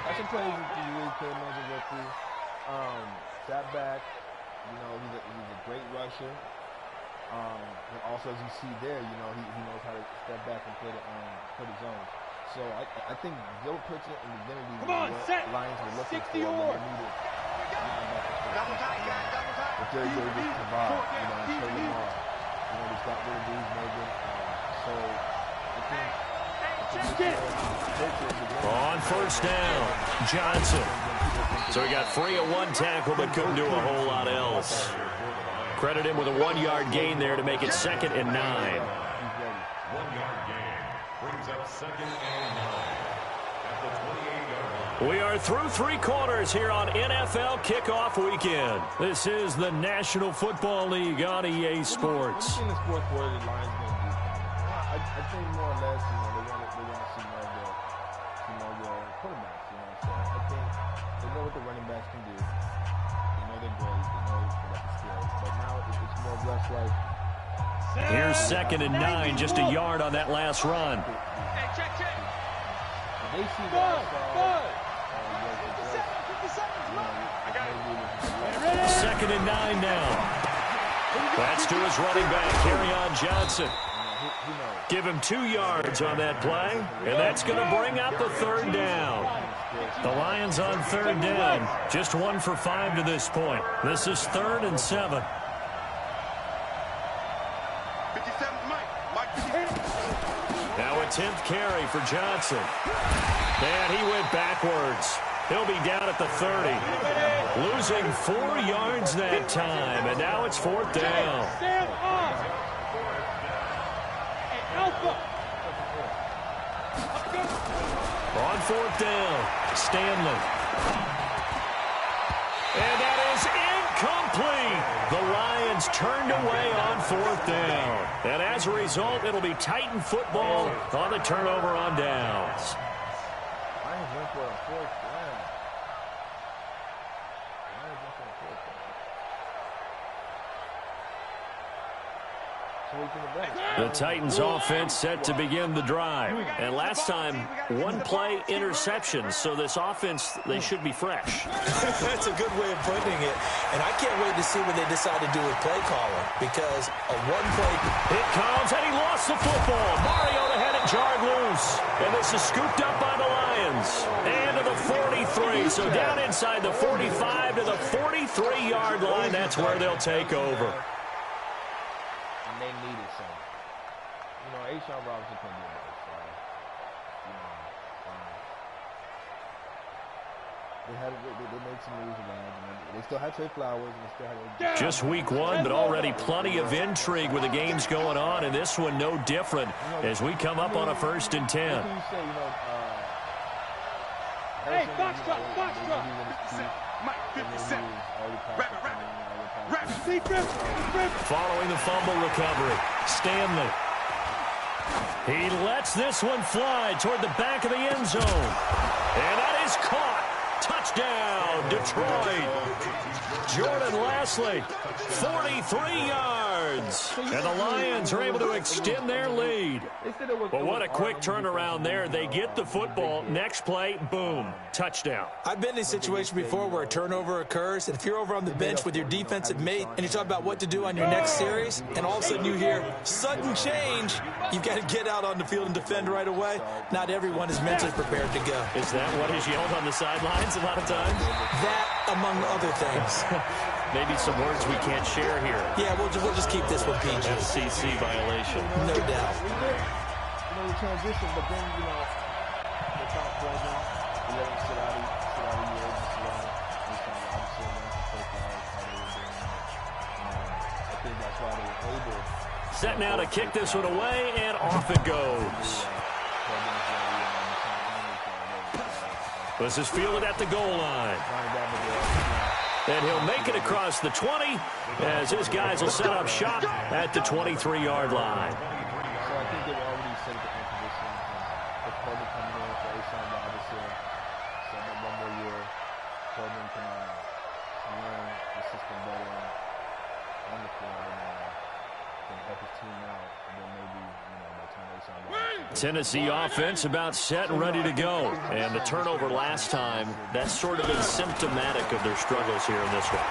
Speaker 5: That's a play he really came in as a rookie. Step back. You know, he's a great rusher. And also, as you see there, you know, he knows how to step back and play the zone. So I think Joe puts it in divinity.
Speaker 4: Come on, set.
Speaker 5: Lions are looking
Speaker 4: 60
Speaker 5: for
Speaker 4: or
Speaker 5: when they needed. But Jerry Davis, Kaval, you know, and Trey Lamar. You know, he's got rid of these Morgan. So I think
Speaker 1: On first down, Johnson. So he got free of one tackle, but couldn't do a whole lot else. Credit him with a 1-yard gain there to make it 2nd and 9.
Speaker 2: 1-yard gain brings up 2nd and 9 at the 28-yard line.
Speaker 1: We are through 3 quarters here on NFL Kickoff Weekend. This is the National Football League on EA Sports.
Speaker 5: In the fourth quarter, the Lions going to do something. I think more or less, you know, they want to see more of their quarterbacks. You know, so I think they know what the running backs can do. They know they're great. They know what the skills. But now it's more or less like.
Speaker 1: Here's 2nd and 9, just a yard on that last run.
Speaker 4: Hey, check.
Speaker 5: They see
Speaker 1: Second and 9 now. That's to his running back, Kerryon Johnson. Give him 2 yards on that play, and that's going to bring up the 3rd down. The Lions on 3rd down, just 1 for 5 to this point. This is 3rd and 7. Now a 10th carry for Johnson. And he went backwards. He'll be down at the 30. Losing 4 yards that time, and now it's 4th down.
Speaker 4: Stand up. Hey, Alpha.
Speaker 1: On 4th down, Stanley. And that is incomplete. The Lions turned away on 4th down. And as a result, it'll be Titan football on the turnover on downs.
Speaker 5: Lions went for a 4th down.
Speaker 1: The Titans offense set to begin the drive. And last time, 1-play interception. So this offense, they should be fresh.
Speaker 3: That's a good way of putting it. And I can't wait to see what they decide to do with play calling. Because a 1-play...
Speaker 1: It comes, and he lost the football. Mariota had it jarred loose. And this is scooped up by the Lions. And to the 43. So down inside the 45 to the 43-yard line. That's where they'll take over.
Speaker 5: They needed something. You know, Ashawn Robinson couldn't do it. So, you know, they made some moves around. They still had Trey Flowers. And they still had
Speaker 1: just week 1, but already plenty of intrigue with the games going on, and this one no different as we come up on a 1st and 10.
Speaker 5: What can you say, you know,
Speaker 4: Hey, box truck.
Speaker 2: Mike 57.
Speaker 1: Following the fumble recovery, Stanley. He lets this one fly toward the back of the end zone. And that is caught. Touchdown, Detroit. Jordan Lasley, 43 yards. And the Lions are able to extend their lead. But what a quick turnaround there. They get the football. Next play, boom, touchdown.
Speaker 3: I've been in a situation before where a turnover occurs, and if you're over on the bench with your defensive mate and you're talking about what to do on your next series, and all of a sudden you hear sudden change, you've got to get out on the field and defend right away. Not everyone is mentally prepared to go.
Speaker 1: Is that what is yelled on the sidelines a lot of times?
Speaker 3: That, among other things.
Speaker 1: Maybe some words we can't share here.
Speaker 3: Yeah, we'll just keep this one PG.
Speaker 1: FCC violation.
Speaker 3: No doubt.
Speaker 5: You know, the transition, but then, you know, the top program, we let him sit out of years as well. I think that's why they were able.
Speaker 1: Set now to kick this one away, and off it goes. This is fielded at the goal line. And he'll make it across the 20 as his guys will set up shop at the 23-yard line.
Speaker 5: So I think they were already set at the end position. The Coleman coming in for Ashawn Robinson. So one more year. Coleman can learn the system better on the field.
Speaker 1: Tennessee offense about set and ready to go. And the turnover last time, that's sort of been symptomatic of their struggles here in this one.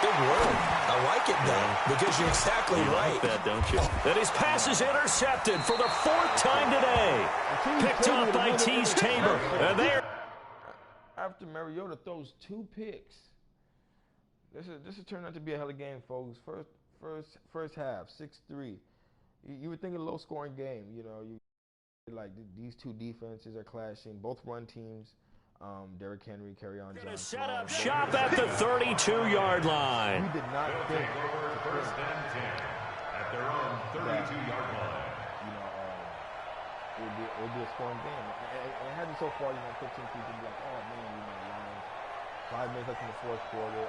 Speaker 3: Big word. I like it, though, because you're exactly right.
Speaker 1: You like that, don't you? And his pass is intercepted for the 4th time today. Picked off by Tease Tabor. And there.
Speaker 5: After Mariota throws 2 picks, this is turning out to be a hell of a game, folks. First half, 6-3. You would think a low-scoring game. You know, like these two defenses are clashing. Both run teams. Derrick Henry, Kerryon Johnson.
Speaker 1: Set up shop at the 32-yard line.
Speaker 5: We did not think
Speaker 2: at their own 32-yard line.
Speaker 5: You know, it would be a scoring game. It hasn't so far. 15 people be like, oh man, the Lions. 5 minutes left in the 4th quarter.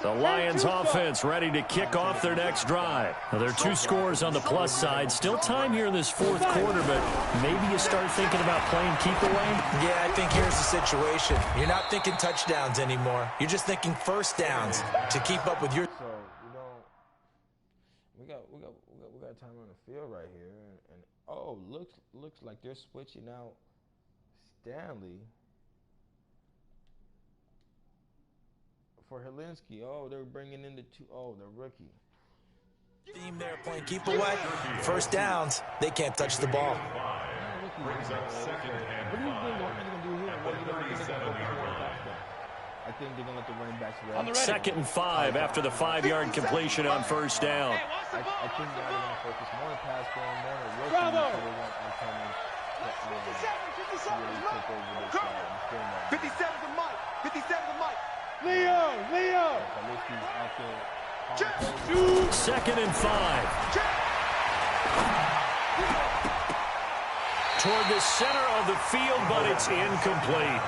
Speaker 1: The Lions offense ready to kick off their next drive. Now, there are 2 scores on the plus side. Still time here in this 4th quarter, but maybe you start thinking about playing keep away.
Speaker 3: Yeah, I think here's the situation. You're not thinking touchdowns anymore. You're just thinking first downs to keep up with your.
Speaker 5: So, we got time on the field right here, and oh, looks like they're switching out Stanley for Helinski. Oh, they're bringing in the rookie.
Speaker 3: Team there playing keep away. First downs, they can't touch the ball.
Speaker 2: Brings up 2nd and 5. At the 37-yard line.
Speaker 5: I think they're going to let the running backs rest.
Speaker 1: 2nd and 5 after the 5-yard completion on first down.
Speaker 5: I think they're going to focus more on the pass game, more on the rookie. Bravo!
Speaker 2: 57 to Mike. 57 to Mike.
Speaker 4: Leo!
Speaker 1: 2nd and 5. Toward the center of the field, but it's incomplete.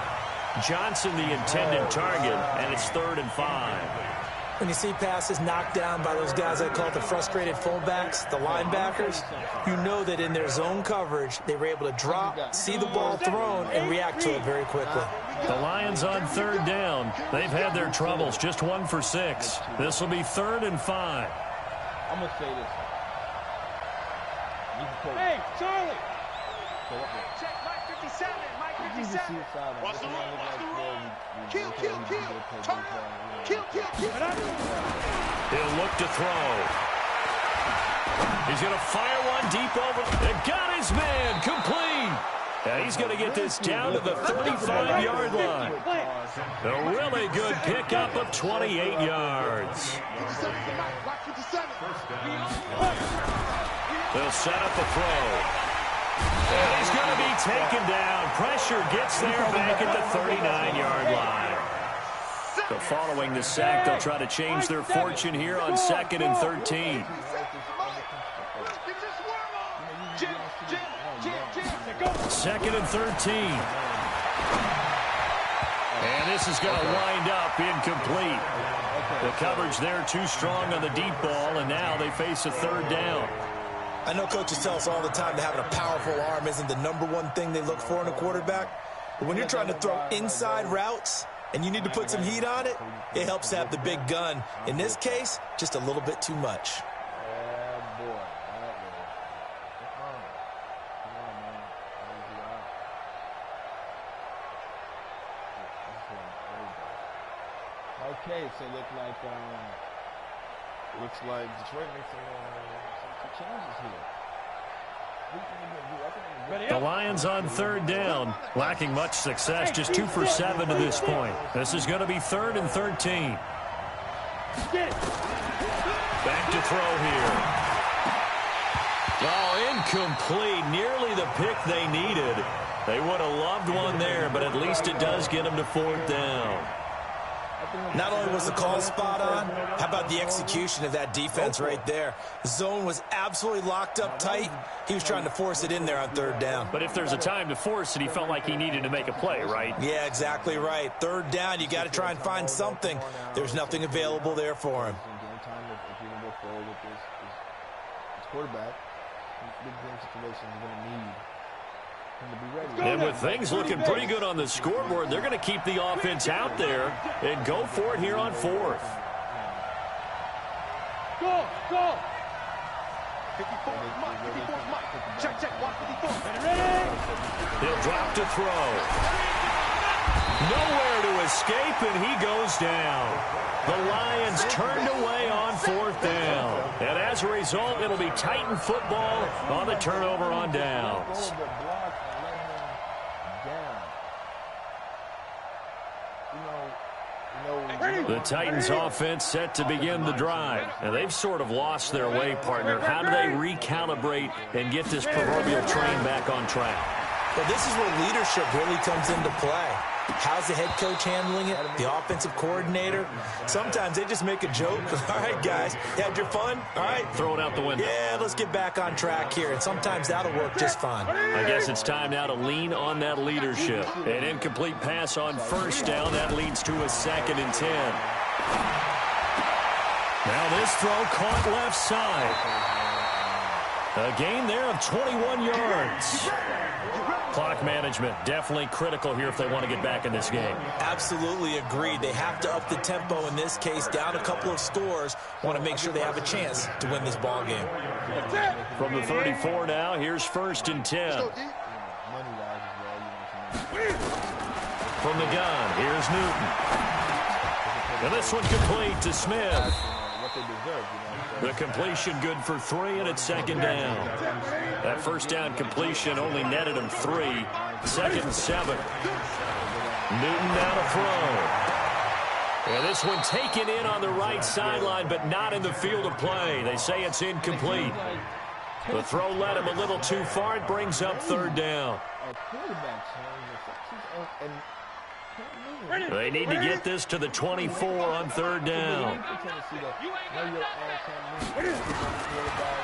Speaker 1: Johnson the intended target, and it's 3rd and 5.
Speaker 3: When you see passes knocked down by those guys I call the frustrated fullbacks, the linebackers, you know that in their zone coverage, they were able to drop, see the ball thrown, and react to it very quickly.
Speaker 1: The Lions on 3rd down. They've had their troubles, just 1 for 6. This will be 3rd and 5.
Speaker 5: I'm going to say this.
Speaker 4: Hey, Charlie!
Speaker 2: Check Mike 57. Mike 57. Watch the roll. Watch the roll. Kill. Turn it. Kill.
Speaker 1: He'll look to throw. He's going to fire one deep over. They got his man complete. And he's going to get this down to the 35-yard line. A really good pickup of 28 yards. They'll set up the throw. And he's going to be taken down. Pressure gets there back at the 39-yard line. So following the sack, they'll try to change their fortune here on 2nd and 13. 2nd and 13. And this is going to wind up incomplete. The coverage there too strong on the deep ball, and now they face a 3rd down.
Speaker 3: I know coaches tell us all the time that having a powerful arm isn't the #1 thing they look for in a quarterback. But when you're trying to throw inside routes and you need to put some heat on it, it helps to have the big gun. In this case, just a little bit too much.
Speaker 5: Okay, so it looks like Detroit makes some changes here.
Speaker 1: The Lions on 3rd down, lacking much success, just 2 for 7 to this point. This is going to be 3rd and 13. Back to throw here. Oh, incomplete. Nearly the pick they needed. They would have loved one there, but at least it does get them to 4th down.
Speaker 3: Not only was the call spot on, how about the execution of that defense right there? The zone was absolutely locked up tight. He was trying to force it in there on 3rd down.
Speaker 1: But if there's a time to force it, he felt like he needed to make a play, right?
Speaker 3: Yeah, exactly right. 3rd down, you got to try and find something. There's nothing available there for him.
Speaker 5: Quarterback, big game situation is going to need.
Speaker 1: And with things looking pretty good on the scoreboard, they're going to keep the offense out there and go for it here on 4th.
Speaker 4: Go!
Speaker 2: 54's Mike. 54's Mike. Check, check. Watch 54.
Speaker 1: He'll drop to throw. Nowhere to escape, and he goes down. The Lions turned away on 4th down. And as a result, it'll be Titan football on the turnover on downs. The Titans offense set to begin the drive. And they've sort of lost their way, partner. How do they recalibrate and get this proverbial train back on track?
Speaker 3: Well, this is where leadership really comes into play. How's the head coach handling it? The offensive coordinator? Sometimes they just make a joke. All right, guys, you had your fun? All right.
Speaker 1: Throw it out the window.
Speaker 3: Yeah, let's get back on track here. And sometimes that'll work just fine.
Speaker 1: I guess it's time now to lean on that leadership. An incomplete pass on 1st down. That leads to a 2nd and 10. Now this throw caught left side. A gain there of 21 yards. Clock management definitely critical here if they want to get back in this game.
Speaker 3: Absolutely agreed. They have to up the tempo in this case, down a couple of scores. Want to make sure they have a chance to win this ball game.
Speaker 1: From the 34 now, here's 1st and 10. From the gun, here's Newton. And this one complete to Smith. The completion good for 3, and it's 2nd down. That 1st down completion only netted him 3. 2nd and 7. Newton now to throw. And this one taken in on the right sideline, but not in the field of play. They say it's incomplete. The throw led him a little too far. It brings up 3rd down. They need to get this to the 24 on 3rd down.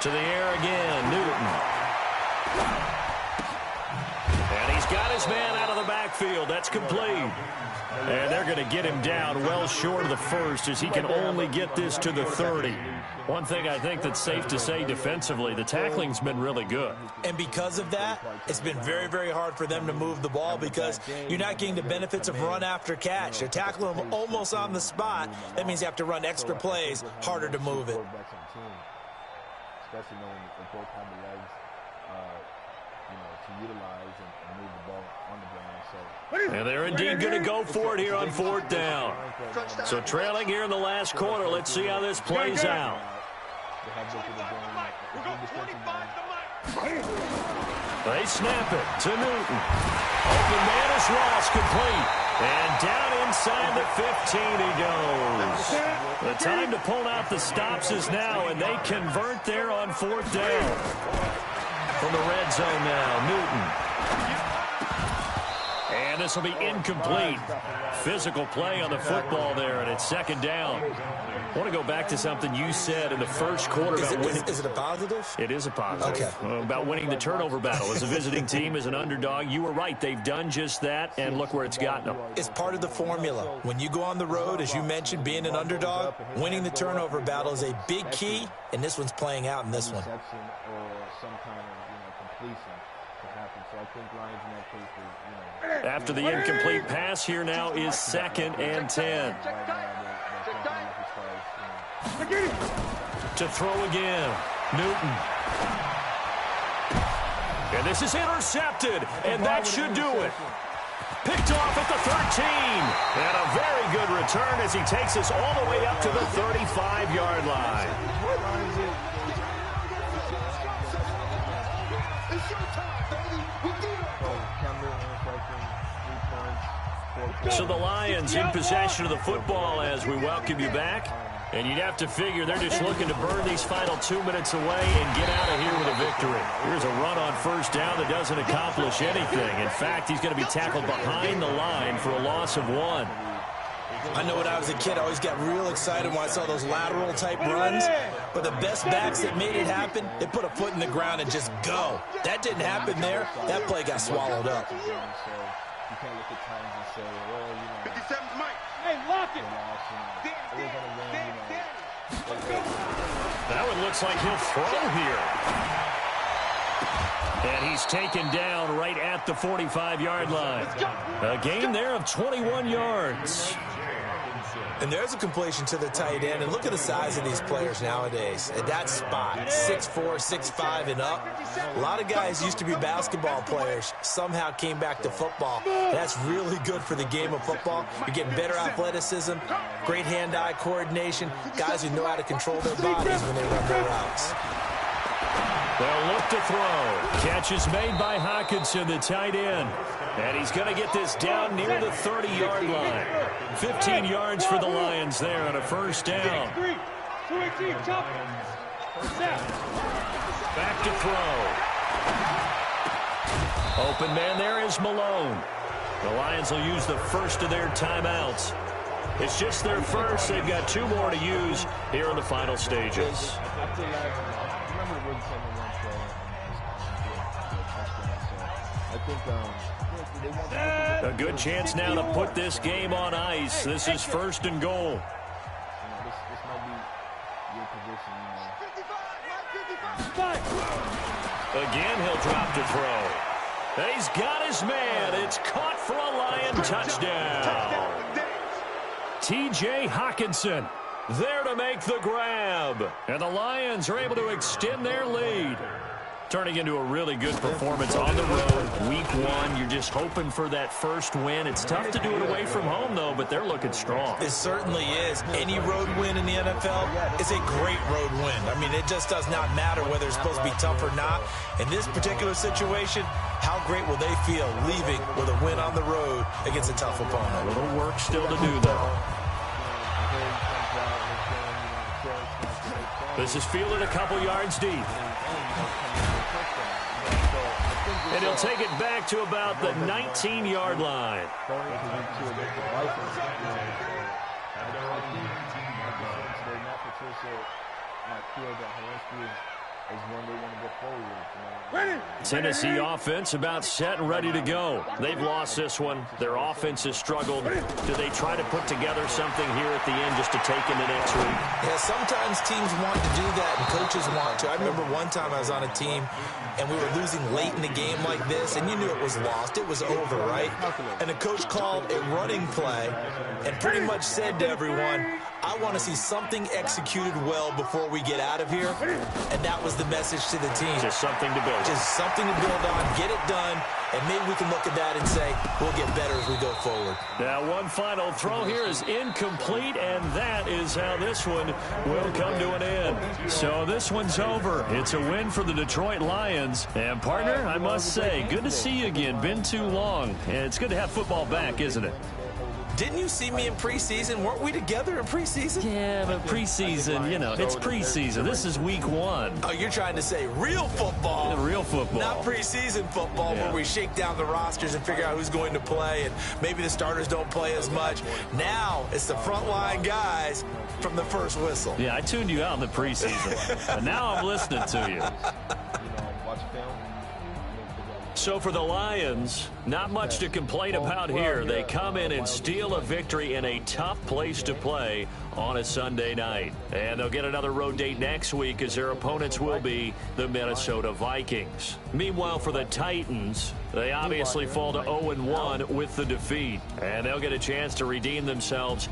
Speaker 1: To the air again, Newton. And he's got his man out of the backfield. That's complete. And they're going to get him down well short of the 1st as he can only get this to the 30. One thing I think that's safe to say defensively, the tackling's been really good.
Speaker 3: And because of that, it's been very, very hard for them to move the ball because you're not getting the benefits of run after catch. They're tackling them almost on the spot. That means you have to run extra plays, harder to move it.
Speaker 5: Especially knowing that both have the legs, to utilize and move the ball on the ground.
Speaker 1: And they're indeed going to go for it here on 4th down. So trailing here in the last quarter. Let's see how this plays out. They snap it to Newton. Open man is Ross, complete. And down inside the 15 he goes. The time to pull out the stops is now, and they convert there on 4th down. From the red zone now, Newton. And this will be incomplete. Physical play on the football there, and it's 2nd down. I want to go back to something you said in the 1st quarter.
Speaker 3: Is it a positive?
Speaker 1: It is a positive.
Speaker 3: Okay.
Speaker 1: About winning the turnover battle. As a visiting team, as an underdog, you were right. They've done just that, and look where it's gotten them.
Speaker 3: It's part of the formula. When you go on the road, as you mentioned, being an underdog, winning the turnover battle is a big key, and this one's playing out in this one.
Speaker 1: After the incomplete pass, here now is 2nd and 10. To throw again, Newton. And this is intercepted, and that should do it. Picked off at the 13. And a very good return as he takes us all the way up to the 35-yard line. So the Lions in possession of the football as we welcome you back. And you'd have to figure they're just looking to burn these final 2 minutes away and get out of here with a victory. Here's a run on 1st down that doesn't accomplish anything. In fact, he's going to be tackled behind the line for a loss of 1.
Speaker 3: I know when I was a kid, I always got real excited when I saw those lateral-type runs. But the best backs that made it happen, they put a foot in the ground and just go. That didn't happen there. That play got swallowed up.
Speaker 5: You can't look at times and say, well,
Speaker 2: 57's Mike.
Speaker 4: Hey, lock it.
Speaker 1: That one looks like he'll throw here. And he's taken down right at the 45-yard line. A gain there of 21 yards.
Speaker 3: And there's a completion to the tight end. And look at the size of these players nowadays. At that spot, 6'4", 6'5", and up. A lot of guys used to be basketball players, somehow came back to football. That's really good for the game of football. You're getting better athleticism, great hand-eye coordination, guys who know how to control their bodies when they run their routes.
Speaker 1: They'll look to throw. Catch is made by Hawkinson, the tight end. And he's going to get this down near the 30-yard line. 15 yards for the Lions there on a first down. Back to throw. Open man there is Malone. The Lions will use the first of their timeouts. It's just their first. They've got 2 more to use here in the final stages. A good chance now to put this game on ice. This is first and goal.
Speaker 5: This might be your position.
Speaker 1: Again, he'll drop to throw. And he's got his man. It's caught for a Lion touchdown. T.J. Hawkinson there to make the grab. And the Lions are able to extend their lead. Turning into a really good performance on the road. Week 1, you're just hoping for that first win. It's tough to do it away from home, though, but they're looking strong.
Speaker 3: It certainly is. Any road win in the NFL is a great road win. I mean, it just does not matter whether it's supposed to be tough or not. In this particular situation, how great will they feel leaving with a win on the road against a tough opponent?
Speaker 1: A little work still to do, though. This is fielded a couple yards deep. And he'll take it back to about the 19-yard line. Tennessee offense about set and ready to go. They've lost this one. Their offense has struggled. Do they try to put together something here at the end just to take into next week?
Speaker 3: Yeah, sometimes teams want to do that and coaches want to. I remember one time I was on a team and we were losing late in the game like this, and you knew it was lost. It was over, right? And the coach called a running play and pretty much said to everyone, I want to see something executed well before we get out of here. And that was the message to the team.
Speaker 1: Just something to build.
Speaker 3: Just something to build on, get it done, and maybe we can look at that and say, we'll get better as we go forward.
Speaker 1: Now, one final throw here is incomplete, and that is how this one will come to an end. So this one's over. It's a win for the Detroit Lions. And, partner, I must say, good to see you again. Been too long. And it's good to have football back, isn't it?
Speaker 3: Didn't you see me in preseason? Weren't we together in preseason?
Speaker 1: Yeah, but preseason, you know, it's preseason. This is week 1.
Speaker 3: Oh, you're trying to say real football.
Speaker 1: Yeah, real football.
Speaker 3: Not preseason football where we shake down the rosters and figure out who's going to play, and maybe the starters don't play as much. Now it's the frontline guys from the first whistle.
Speaker 1: Yeah, I tuned you out in the preseason. And now I'm listening to you. So for the Lions, not much to complain about here. They come in and steal a victory in a tough place to play on a Sunday night. And they'll get another road date next week as their opponents will be the Minnesota Vikings. Meanwhile, for the Titans, they obviously fall to 0-1 with the defeat. And they'll get a chance to redeem themselves